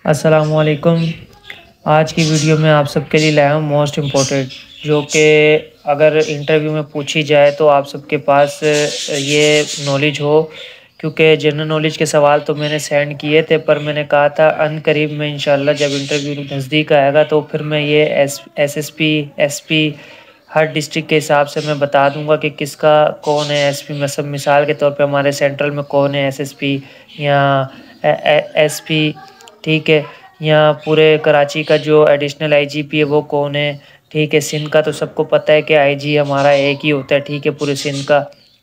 अस्सलामुअलैकुम। आज की वीडियो में आप सबके लिए लाया हूँ मोस्ट इम्पोर्टेंट, जो कि अगर इंटरव्यू में पूछी जाए तो आप सबके पास ये नॉलेज हो। क्योंकि जनरल नॉलेज के सवाल तो मैंने सेंड किए थे, पर मैंने कहा था अनकरीब में इंशाल्लाह जब इंटरव्यू नज़दीक आएगा तो फिर मैं ये एसएसपी एसपी हर डिस्ट्रिक्ट के हिसाब से मैं बता दूंगा कि किसका कौन है एसपी। मतलब मिसाल के तौर पे हमारे सेंट्रल में कौन है एसएसपी या एसपी, ठीक है। यहाँ पूरे कराची का जो एडिशनल आईजीपी है वो कौन है, ठीक है। सिंध का तो सबको पता है कि आईजी हमारा एक ही होता है, ठीक है, पूरे सिंध का।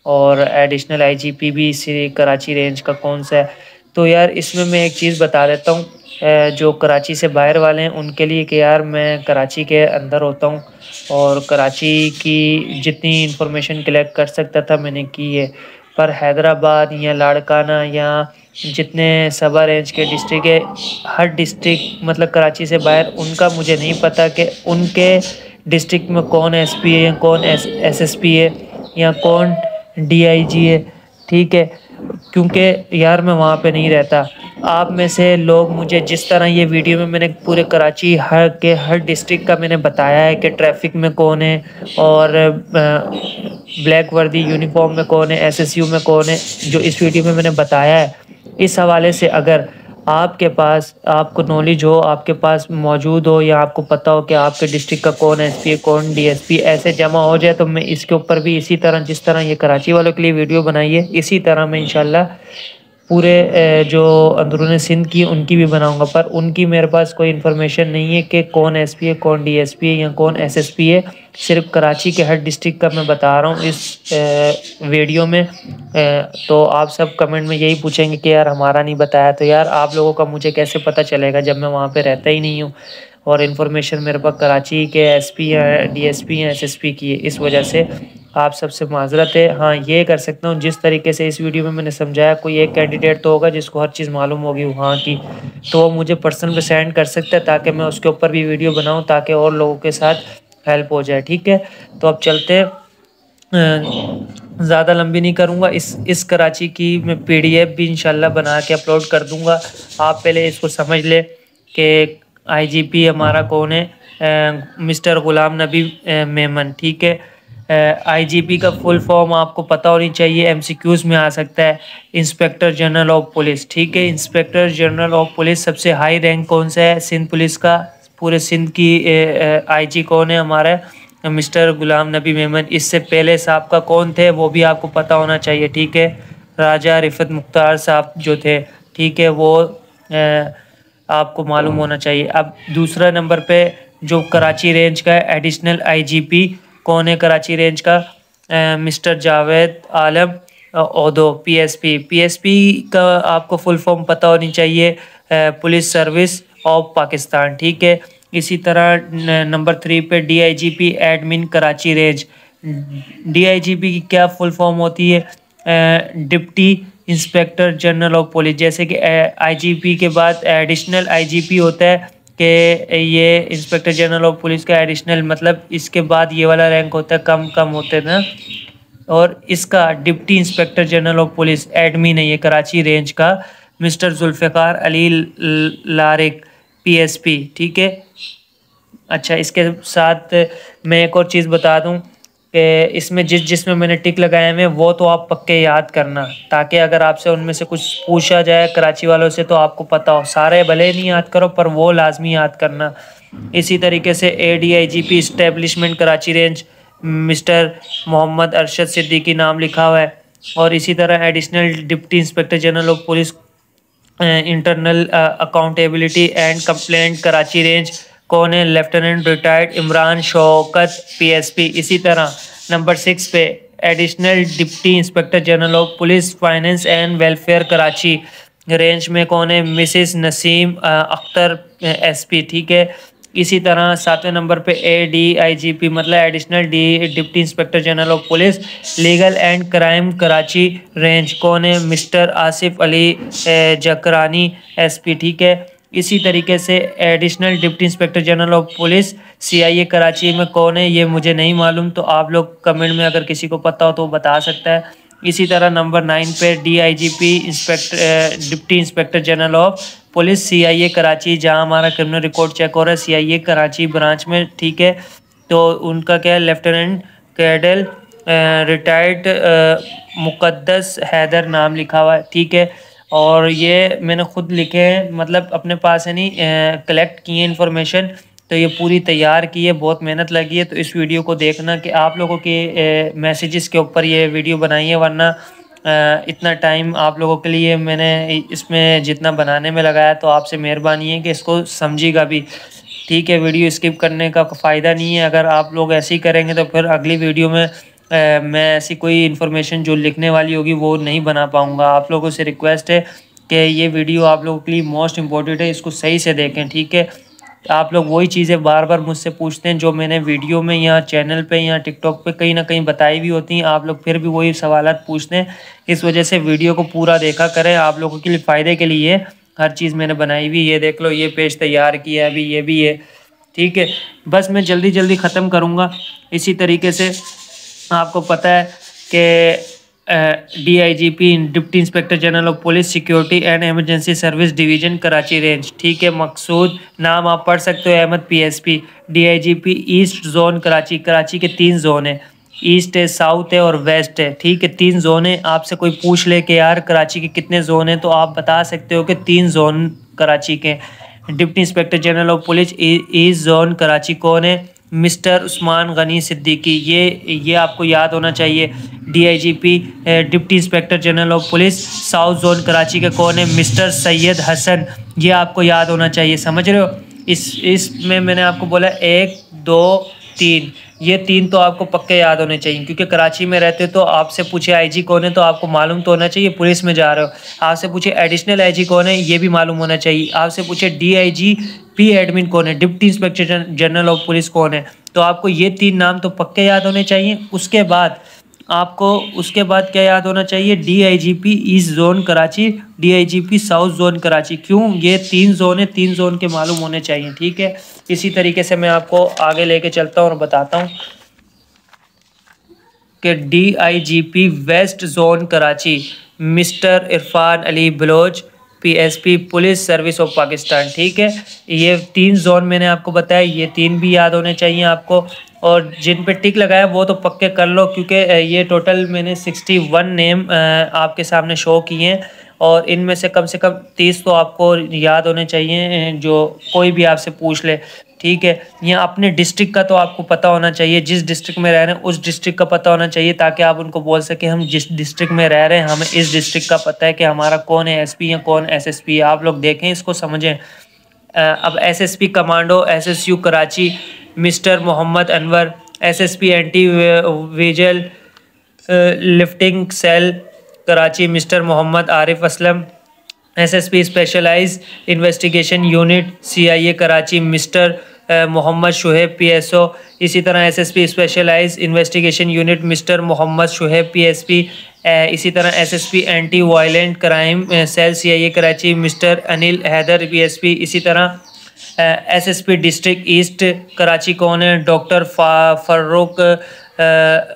और एडिशनल आईजीपी भी इसी कराची रेंज का कौन सा है। तो यार इसमें मैं एक चीज़ बता देता हूँ जो कराची से बाहर वाले हैं उनके लिए, कि यार मैं कराची के अंदर होता हूँ और कराची की जितनी इन्फॉर्मेशन कलेक्ट कर सकता था मैंने की है। पर हैदराबाद या लाड़काना या जितने सबा रेंज के डिस्ट्रिक्ट है, हर डिस्ट्रिक्ट मतलब कराची से बाहर, उनका मुझे नहीं पता कि उनके डिस्ट्रिक्ट में कौन एसपी है या कौन एसएसपी है या कौन डीआईजी है, ठीक है। क्योंकि यार मैं वहाँ पे नहीं रहता। आप में से लोग मुझे जिस तरह ये वीडियो में मैंने पूरे कराची हर डिस्ट्रिक्ट का मैंने बताया है कि ट्रैफिक में कौन है और ब्लैक वर्दी यूनिफॉर्म में कौन है, एसएसयू में कौन है, जो इस वीडियो में मैंने बताया है। इस हवाले से अगर आपके पास आपको नॉलेज हो, आपके पास मौजूद हो या आपको पता हो कि आपके डिस्ट्रिक्ट का कौन एसपी है कौन डीएसपी ऐसे जमा हो जाए, तो मैं इसके ऊपर भी इसी तरह जिस तरह ये कराची वालों के लिए वीडियो बनाई है इसी तरह मैं इंशाल्लाह पूरे जो अंदरूनी सिंध की उनकी भी बनाऊंगा। पर उनकी मेरे पास कोई इन्फॉर्मेशन नहीं है कि कौन एसपी है कौन डीएसपी है या कौन एसएसपी है। सिर्फ कराची के हर डिस्ट्रिक्ट का मैं बता रहा हूँ इस वीडियो में। तो आप सब कमेंट में यही पूछेंगे कि यार हमारा नहीं बताया, तो यार आप लोगों का मुझे कैसे पता चलेगा जब मैं वहाँ पे रहता ही नहीं हूँ और इन्फॉर्मेशन मेरे पास कराची के एसपी या डीएसपी या एसएसपी की है। इस वजह से आप सबसे माजरत है। हाँ, ये कर सकता हूँ जिस तरीके से इस वीडियो में मैंने समझाया, कोई एक कैंडिडेट तो होगा जिसको हर चीज़ मालूम होगी वहाँ की, तो वो मुझे पर्सनल पे सेंड कर सकता है ताकि मैं उसके ऊपर भी वीडियो बनाऊँ ताकि और लोगों के साथ हेल्प हो जाए, ठीक है। तो अब चलते, ज़्यादा लंबी नहीं करूँगा। इस कराची की मैं पीडीएफ भी इंशाल्लाह बना के अपलोड कर दूँगा। आप पहले इसको समझ ले कि आईजीपी हमारा कौन है, मिस्टर गुलाम नबी मेमन, ठीक है। आईजीपी का फुल फॉर्म आपको पता होनी चाहिए, एमसीक्यूज में आ सकता है, इंस्पेक्टर जनरल ऑफ पुलिस, ठीक है। इंस्पेक्टर जनरल ऑफ पुलिस सबसे हाई रैंक कौन सा है सिंध पुलिस का, पूरे सिंध की आईजी कौन है हमारा, मिस्टर गुलाम नबी मेमन। इससे पहले साहब का कौन थे वो भी आपको पता होना चाहिए, ठीक है। राजा रिफत मुख्तार साहब जो थे, ठीक है, वो आपको मालूम होना चाहिए। अब दूसरा नंबर पे जो कराची रेंज का एडिशनल आईजीपी कौन है कराची रेंज का, मिस्टर जावेद आलम ओदो, पीएसपी का आपको फुल फॉर्म पता होनी चाहिए, पुलिस सर्विस ऑफ पाकिस्तान, ठीक है। इसी तरह नंबर 3 पे DIGP admin Karachi range. DIGP की क्या फुल फॉर्म होती है, deputy inspector general of police. जैसे कि आईजीपी के बाद एडिशनल आईजीपी होता है कि ये इंस्पेक्टर जनरल ऑफ पुलिस का एडिशनल, मतलब इसके बाद ये वाला रैंक होता है, कम कम होते हैं ना। और इसका deputy inspector general of police admin है ये कराची रेंज का, मिस्टर जुल्फ़िकार अली लारिक, पीएसपी, ठीक है। अच्छा, इसके साथ मैं एक और चीज़ बता दूं कि इसमें जिसमें मैंने टिक लगाए हैं वो तो आप पक्के याद करना, ताकि अगर आपसे उनमें से कुछ पूछा जाए कराची वालों से तो आपको पता हो। सारे भले नहीं याद करो पर वो लाजमी याद करना। इसी तरीके से ADIGP establishment Karachi range, mister Mohammad Arshad Siddiqui नाम लिखा हुआ है। और इसी तरह additional deputy inspector general of police internal accountability and complaint Karachi range कौन है, lieutenant retired Imran Shaukat, PSP. इसी तरह नंबर 6 पे additional deputy inspector general of police finance and welfare Karachi range में कौन है, मिसिस नसीम अख्तर, एसपी, ठीक है। इसी तरह 7वें नंबर पे एडीआईजीपी मतलब additional deputy inspector general of police legal and crime Karachi range कौन है, मिस्टर आसिफ अली जकरानी, एसपी, ठीक है। इसी तरीके से additional deputy inspector general of police CIA Karachi में कौन है ये मुझे नहीं मालूम, तो आप लोग कमेंट में अगर किसी को पता हो तो बता सकता है। इसी तरह नंबर 9 पे DIGP inspector deputy inspector general of police CIA Karachi, जहां हमारा क्रिमिनल रिकॉर्ड चेक हो रहा है CIA कराची ब्रांच में, ठीक है। तो उनका क्या है, लेफ्टिनेंट कैडल रिटायर्ड मुकद्दस हैदर नाम लिखा हुआ है, ठीक है। और ये मैंने खुद लिखे हैं, मतलब अपने पास है नहीं, कलेक्ट किए हैं इन्फॉर्मेशन। तो ये पूरी तैयार की है, बहुत मेहनत लगी है। तो इस वीडियो को देखना कि आप लोगों के मैसेजेस के ऊपर ये वीडियो बनाई है, वरना इतना टाइम आप लोगों के लिए मैंने इसमें जितना बनाने में लगाया, तो आपसे मेहरबानी है कि इसको समझिएगा भी, ठीक है। वीडियो स्किप करने का फ़ायदा नहीं है। अगर आप लोग ऐसे ही करेंगे तो फिर अगली वीडियो में मैं ऐसी कोई इन्फॉर्मेशन जो लिखने वाली होगी वो नहीं बना पाऊँगा। आप लोगों से रिक्वेस्ट है कि ये वीडियो आप लोगों के लिए मोस्ट इम्पोर्टेंट है, इसको सही से देखें, ठीक है। आप लोग वही चीज़ें बार बार मुझसे पूछते हैं जो मैंने वीडियो में या चैनल पे या टिकटॉक पे कहीं ना कहीं बताई भी होती हैं, आप लोग फिर भी वही सवालात पूछते हैं। इस वजह से वीडियो को पूरा देखा करें, आप लोगों के लिए फ़ायदे के लिए हर चीज़ मैंने बनाई हुई। ये देख लो, ये पेज तैयार किया है अभी, ये भी है, ठीक है। बस मैं जल्दी जल्दी ख़त्म करूँगा। इसी तरीके से आपको पता है कि DIGP deputy inspector general of police security and emergency service division Karachi range, ठीक है। मकसूद नाम आप पढ़ सकते हो, Ahmed PSP। DIGP east zone Karachi, Karachi के 3 जोन है, ईस्ट है, साउथ है और वेस्ट है, ठीक है। 3 जोन है। आपसे कोई पूछ ले कि यार कराची के कितने जोन हैं, तो आप बता सकते हो कि 3 जोन कराची के। Deputy inspector general of police east zone Karachi कौन है? मिस्टर उस्मान गनी सिद्दीकी, ये आपको याद होना चाहिए। DIGP deputy inspector general of police south zone Karachi के कौन है? मिस्टर सैयद हसन, ये आपको याद होना चाहिए, समझ रहे हो। इसमें मैंने आपको बोला 1 2 3, ये 3 तो आपको पक्के याद होने चाहिए, क्योंकि कराची में रहते हो तो आपसे पूछे IG कौन है तो आपको मालूम तो होना चाहिए, पुलिस में जा रहे हो। आपसे पूछे एडिशनल IG कौन है, ये भी मालूम होना चाहिए। आपसे पूछे DIGP एडमिन कौन है, deputy inspector general of police कौन है, तो आपको ये 3 नाम तो पक्के याद होने चाहिए। उसके बाद क्या याद होना चाहिए? DIGP east zone Karachi, DIGP south zone Karachi. क्यों? ये 3 जोन है, 3 जोन के मालूम होने चाहिए, ठीक है। इसी तरीके से मैं आपको आगे लेके चलता हूँ और बताता हूँ कि DIGP west zone Karachi mister Irfan Ali Baloch PSP police service of Pakistan, ठीक है। ये 3 जोन मैंने आपको बताया, ये 3 भी याद होने चाहिए आपको। और जिन पे टिक लगाया वो तो पक्के कर लो, क्योंकि ये टोटल मैंने 61 नेम आपके सामने शो किए हैं, और इनमें से कम 30 तो आपको याद होने चाहिए, जो कोई भी आपसे पूछ ले, ठीक है। यहाँ अपने डिस्ट्रिक्ट का तो आपको पता होना चाहिए, जिस डिस्ट्रिक्ट में रह रहे हैं उस डिस्ट्रिक्ट का पता होना चाहिए, ताकि आप उनको बोल सकें हम जिस डिस्ट्रिक्ट में रह रहे हैं हमें इस डिस्ट्रिक्ट का पता है कि हमारा कौन है SP या कौन SSP है। आप लोग देखें, इसको समझें। अब SSP commando SSU Karachi mister Mohammad Anwar, SSP anti vehicle lifting cell Karachi mister Mohammad Arif Aslam, SSP specialize investigation unit CIA Karachi mister Mohammad Shoaib PSO। इसी तरह SSP specialize investigation unit mister Mohammad Shoaib PSP। इसी तरह SSP anti violent crime cell CIA Karachi mister Anil Haider PSP। इसी तरह SSP district east Karachi कौन है? Doctor Farooq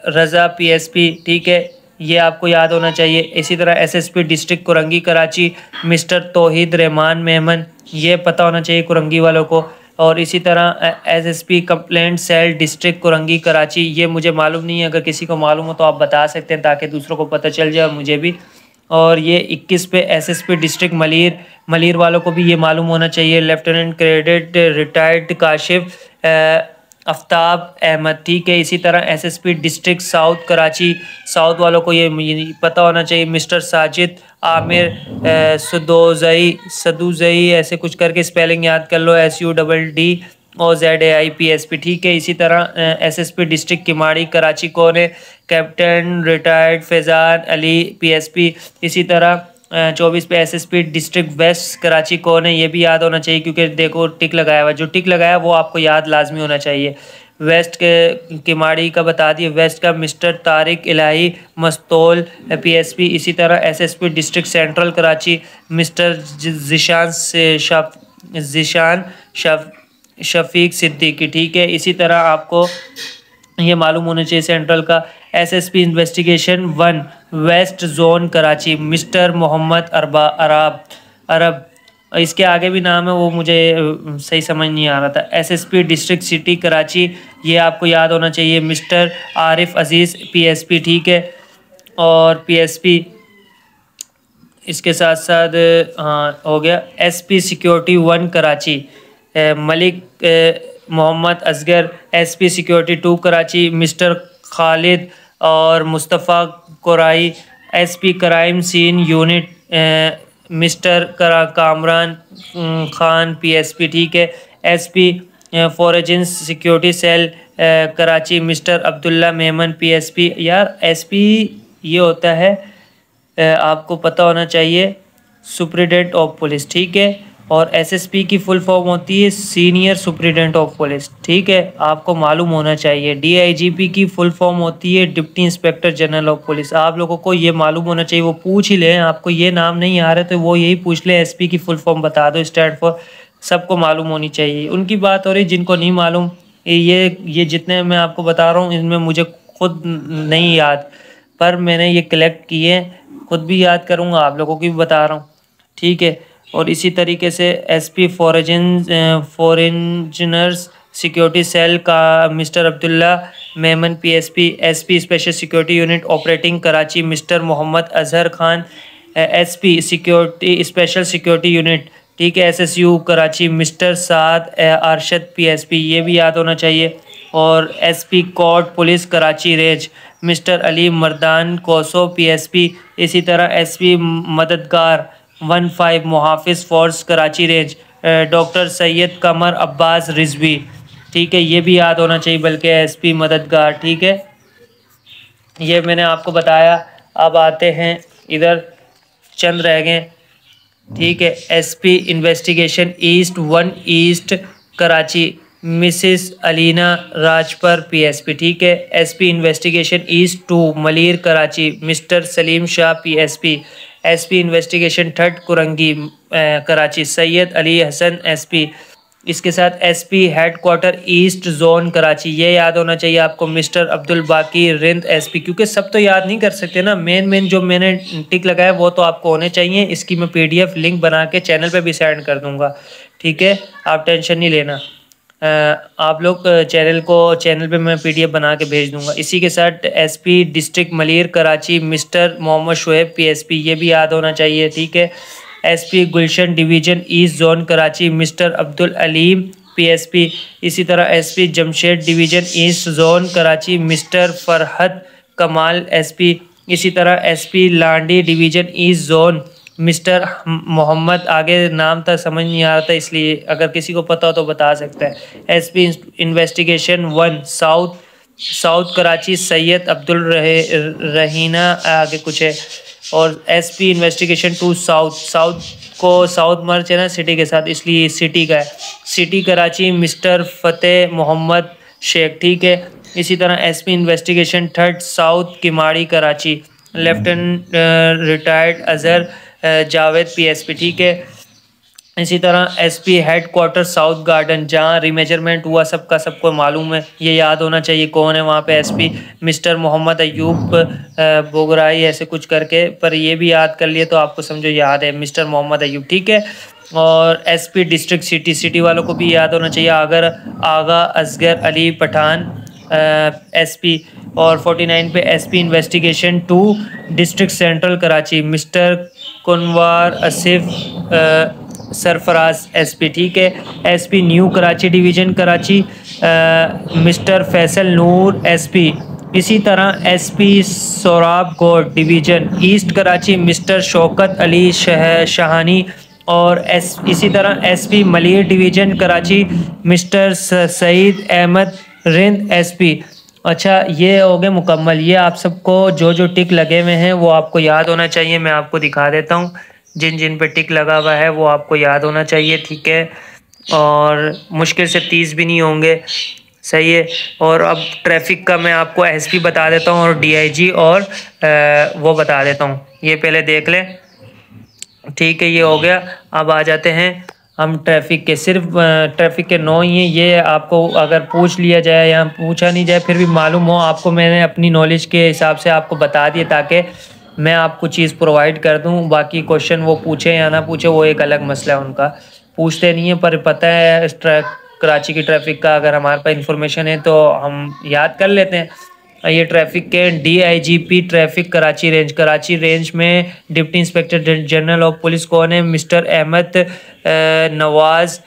रज़ा PSP, ठीक है, ये आपको याद होना चाहिए। इसी तरह SSP district Korangi Karachi mister Tauheed Rehman Memon, ये पता होना चाहिए कुरंगी वालों को। और इसी तरह SSP complaint cell district Korangi Karachi, ये मुझे मालूम नहीं है, अगर किसी को मालूम हो तो आप बता सकते हैं, ताकि दूसरों को पता चल जाए और मुझे भी। और ये 21 पे SSP डिस्ट्रिक्ट मलीर वालों को भी ये मालूम होना चाहिए। Lieutenant cadet retired Kashif Aftab Ahmed, ठीक है। इसी तरह SSP district south Karachi, south वालों को ये पता होना चाहिए मिस्टर साजिद आमिर सदूजई, ऐसे कुछ करके स्पेलिंग याद कर लो, SUDDOZAI PSP, ठीक है। इसी तरह SSP डिस्ट्रिक्ट किमाड़ी कराची कौन है? Captain retired Faizan Ali PSP। इसी तरह 24 पे SSP डिस्ट्रिक्ट वेस्ट कराची कौन है? ये भी याद होना चाहिए, क्योंकि देखो टिक लगाया हुआ, जो टिक लगाया वो आपको याद लाजमी होना चाहिए। वेस्ट के किमाड़ी का बता दिए, वेस्ट का मिस्टर तारिक इलाही मस्तोल PSP। इसी तरह SSP district central Karachi mister Zeeshan Shafiq Siddiqui, ठीक है। इसी तरह आपको ये मालूम होना चाहिए सेंट्रल का SSP investigation 1 west zone Karachi mister Mohammad Arab, इसके आगे भी नाम है वो मुझे सही समझ नहीं आ रहा था। एसएसपी डिस्ट्रिक्ट सिटी कराची, ये आपको याद होना चाहिए, मिस्टर आरिफ अजीज़ पीएसपी, ठीक है। और पीएसपी इसके साथ साथ हाँ हो गया। SP security 1 Karachi Malik Mohammad Asghar, SP security 2 Karachi mister Khalid और मुस्तफ़ा कुराई, SP crime scene unit mister Kamran Khan PSP, ठीक है। SP forensic security cell Karachi mister Abdullah Memon PSP. यार एसपी ये होता है आपको पता होना चाहिए, सुप्रिटेंडेंट ऑफ पुलिस, ठीक है। और एसएसपी की फुल फॉर्म होती है सीनियर सुप्रिटेंडेंट ऑफ पुलिस, ठीक है, आपको मालूम होना चाहिए। डीआईजीपी की फुल फॉर्म होती है deputy inspector general of police, आप लोगों को ये मालूम होना चाहिए। वो पूछ ही लें, आपको ये नाम नहीं आ रहे तो वो यही पूछ ले, एसपी की फुल फॉर्म बता दो, स्टैंड फॉर, सबको मालूम होनी चाहिए। उनकी बात हो रही, जिनको नहीं मालूम, ये जितने मैं आपको बता रहा हूँ इनमें मुझे खुद नहीं याद, पर मैंने ये कलेक्ट किए, खुद भी याद करूँगा, आप लोगों की भी बता रहा हूँ, ठीक है। और इसी तरीके से एसपी फॉरेंजनर्स सिक्योरिटी सेल का mister Abdullah Memon PSP, SP special security unit operating Karachi mister Mohammad Azhar Khan, SP security special security unit, ठीक है, SSU Karachi mister Saad Arshad PSP, ये भी याद होना चाहिए। और SP court police Karachi range mister Ali Mardan Khoso PSP. इसी तरह एसपी मददगार 15 मुहाफिज force Karachi range doctor Syed Qamar Abbas Rizvi, ठीक है, ये भी याद होना चाहिए, बल्कि एसपी मददगार, ठीक है, ये मैंने आपको बताया। अब आते हैं इधर, चंद रह गए, ठीक है। SP investigation east 1 east Karachi Mrs Aleena Rajpar PSP, ठीक है। SP investigation east 2 Malir Karachi mister Saleem Shah PSP. SP investigation 3 Korangi Karachi Syed Ali Hasan SP. इसके साथ SP headquarter east zone Karachi, ये याद होना चाहिए आपको, मिस्टर अब्दुल बाकी रिंद एसपी, क्योंकि सब तो याद नहीं कर सकते ना, मेन जो मैंने टिक लगाया वो तो आपको होने चाहिए। इसकी मैं पीडीएफ लिंक बना के चैनल पे भी सेंड कर दूंगा, ठीक है, आप टेंशन नहीं लेना। आप लोग चैनल पे मैं पीडीएफ बना के भेज दूंगा। इसी के साथ SP district Malir Karachi mister Mohammad Shoaib PSP, ये भी याद होना चाहिए, ठीक है। SP Gulshan division east zone Karachi mister Abdul Aleem PSP. इसी तरह SP Jamshed division east zone Karachi mister Farhad Kamal SP. इसी तरह SP Landhi division east zone mister Mohammad, आगे नाम था समझ नहीं आ रहा था, इसलिए अगर किसी को पता हो तो बता सकता है। SP investigation 1 south Karachi Syed Abdul रहीना, आगे कुछ है। और एसपी इन्वेस्टिगेशन 2 साउथ मर्च है ना सिटी के साथ, इसलिए सिटी का है। सिटी कराची मिस्टर फतेह मोहम्मद शेख, ठीक है। इसी तरह SP investigation 3 south Keamari Karachi lieutenant retired Azhar Javed PSP, ठीक है। इसी तरह एसपी हेडक्वार्टर साउथ गार्डन, जहां रिमेजरमेंट हुआ सबका सबको मालूम है, ये याद होना चाहिए कौन है वहां पे एसपी, मिस्टर मोहम्मद अयूब बोगराई ऐसे कुछ करके, पर ये भी याद कर लिए तो आपको समझो याद है, मिस्टर मोहम्मद अयूब, ठीक है। और एसपी डिस्ट्रिक्ट सिटी वालों को भी याद होना चाहिए, अगर आगा असगर अली पठान एसपी। और 49 पे SP investigation 2 district central Karachi mister Kunwar Asif Sarfaraz SP, ठीक है। SP new Karachi division Karachi mister Faisal Noor SP. इसी तरह एसपी सोराब कोट division east Karachi mister Shaukat Ali Shahani. और इसी तरह SP Malir division Karachi mister Saeed Ahmed Rind SP. अच्छा, ये हो गए मुकम्मल। ये आप सबको जो टिक लगे हुए हैं वो आपको याद होना चाहिए, मैं आपको दिखा देता हूँ। जिन पे टिक लगा हुआ है वो आपको याद होना चाहिए, ठीक है। और मुश्किल से 30 भी नहीं होंगे, सही है। और अब ट्रैफिक का मैं आपको एसपी बता देता हूँ और डीआईजी और वो बता देता हूँ, ये पहले देख लें, ठीक है। ये हो गया। अब आ जाते हैं हम ट्रैफिक के, सिर्फ ट्रैफिक के 9 ही हैं। ये आपको अगर पूछ लिया जाए या पूछा नहीं जाए फिर भी मालूम हो आपको, मैंने अपनी नॉलेज के हिसाब से आपको बता दिए ताकि मैं आपको चीज़ प्रोवाइड कर दूं। बाकी क्वेश्चन वो पूछे या ना पूछे वो एक अलग मसला है उनका, पूछते नहीं है, पर पता है इस कराची की ट्रैफिक का अगर हमारे पास इंफॉर्मेशन है तो हम याद कर लेते हैं। ये ट्रैफिक के DIGP ट्रैफिक कराची रेंज में deputy inspector general of police कौन है? मिस्टर अहमद नवाज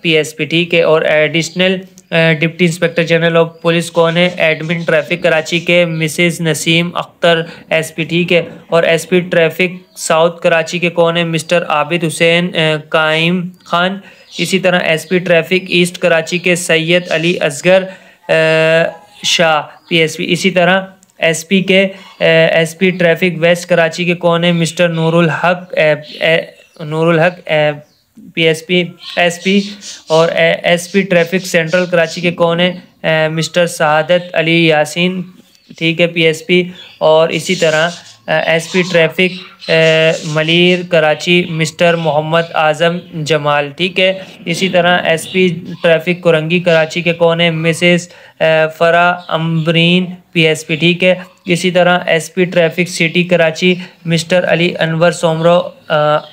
PSP, ठीक है। और additional deputy inspector general of police कौन है? एडमिन ट्रैफिक कराची के मिसेस नसीम अख्तर SP, ठीक है। और SP ट्रैफिक साउथ कराची के कौन है? मिस्टर आबिद हुसैन काइम खान। इसी तरह SP ट्रैफिक ईस्ट कराची के सैयद अली असगर शाह PSP। इसी तरह SP ट्रैफिक वेस्ट कराची के कौन है? मिस्टर नूरुल हक PSP SP। और SP ट्रैफिक सेंट्रल कराची के कौन है? मिस्टर शहादत अली यासीन, ठीक है, PSP। और इसी तरह SP traffic Malir Karachi mister Mohammad Azam Jamal, ठीक है। इसी तरह SP ट्रैफिक कुरंगी कराची के कौन है? मिसेस फरा अम्बरीन PSP, ठीक है। इसी तरह SP traffic city Karachi mister Ali Anwar Soomro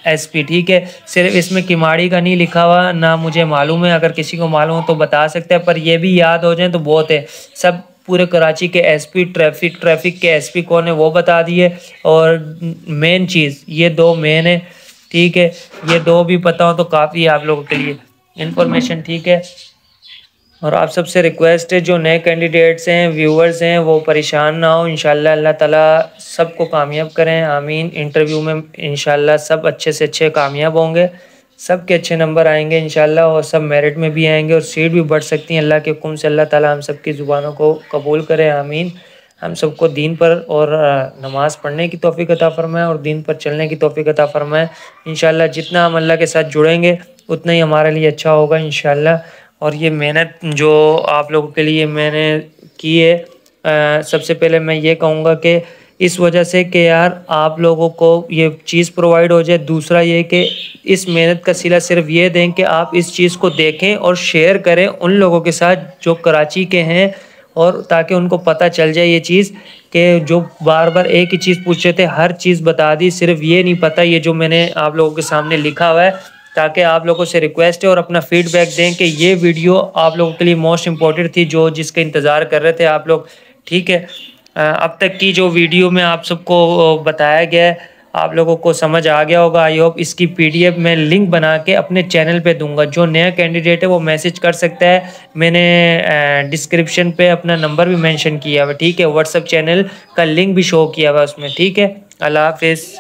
SP, ठीक है। सिर्फ इसमें किमाड़ी का नहीं लिखा हुआ, ना मुझे मालूम है, अगर किसी को मालूम हो तो बता सकते हैं, पर ये भी याद हो जाए तो बहुत है। सब पूरे कराची के SP ट्रैफिक के SP कौन है वो बता दिए। और मेन चीज़ ये 2 मेन है, ठीक है, ये 2 भी पता हो तो काफ़ी है आप लोगों के लिए इंफॉर्मेशन, ठीक है। और आप सबसे रिक्वेस्ट है जो नए कैंडिडेट्स हैं, व्यूअर्स हैं, वो परेशान ना हो। इंशाल्लाह अल्लाह ताला सबको कामयाब करें, आमीन। इंटरव्यू में इंशाल्लाह सब अच्छे से अच्छे कामयाब होंगे, सब के अच्छे नंबर आएंगे इंशाल्लाह, और सब मेरिट में भी आएंगे और सीट भी बढ़ सकती हैं अल्लाह के हुक्म से। अल्लाह ताला हम सब की ज़ुबानों को कबूल करे, आमीन। हम सबको दीन पर और नमाज़ पढ़ने की तौफीक अता फरमाए और दीन पर चलने की तौफीक अता फरमाए इंशाल्लाह। जितना हम अल्लाह के साथ जुड़ेंगे उतना ही हमारे लिए अच्छा होगा इंशाल्लाह। और ये मेहनत जो आप लोगों के लिए मैंने की है, सबसे पहले मैं ये कहूँगा कि इस वजह से कि यार आप लोगों को ये चीज़ प्रोवाइड हो जाए। दूसरा ये कि इस मेहनत का सिला सिर्फ ये दें कि आप इस चीज़ को देखें और शेयर करें उन लोगों के साथ जो कराची के हैं, और ताकि उनको पता चल जाए ये चीज़ कि जो बार बार एक ही चीज़ पूछ रहे थे हर चीज़ बता दी, सिर्फ ये नहीं पता ये जो मैंने आप लोगों के सामने लिखा हुआ है। ताकि आप लोगों से रिक्वेस्ट है और अपना फीडबैक दें कि ये वीडियो आप लोगों के लिए मोस्ट इम्पोर्टेंट थी, जो जिसका इंतज़ार कर रहे थे आप लोग, ठीक है। अब तक की जो वीडियो में आप सबको बताया गया है आप लोगों को समझ आ गया होगा, आई होप। इसकी PDF मैं लिंक बना के अपने चैनल पे दूंगा, जो नया कैंडिडेट है वो मैसेज कर सकता है। मैंने डिस्क्रिप्शन पे अपना नंबर भी मेंशन किया हुआ, ठीक है। व्हाट्सएप चैनल का लिंक भी शो किया हुआ उसमें, ठीक है। अल्लाह हाफिज़।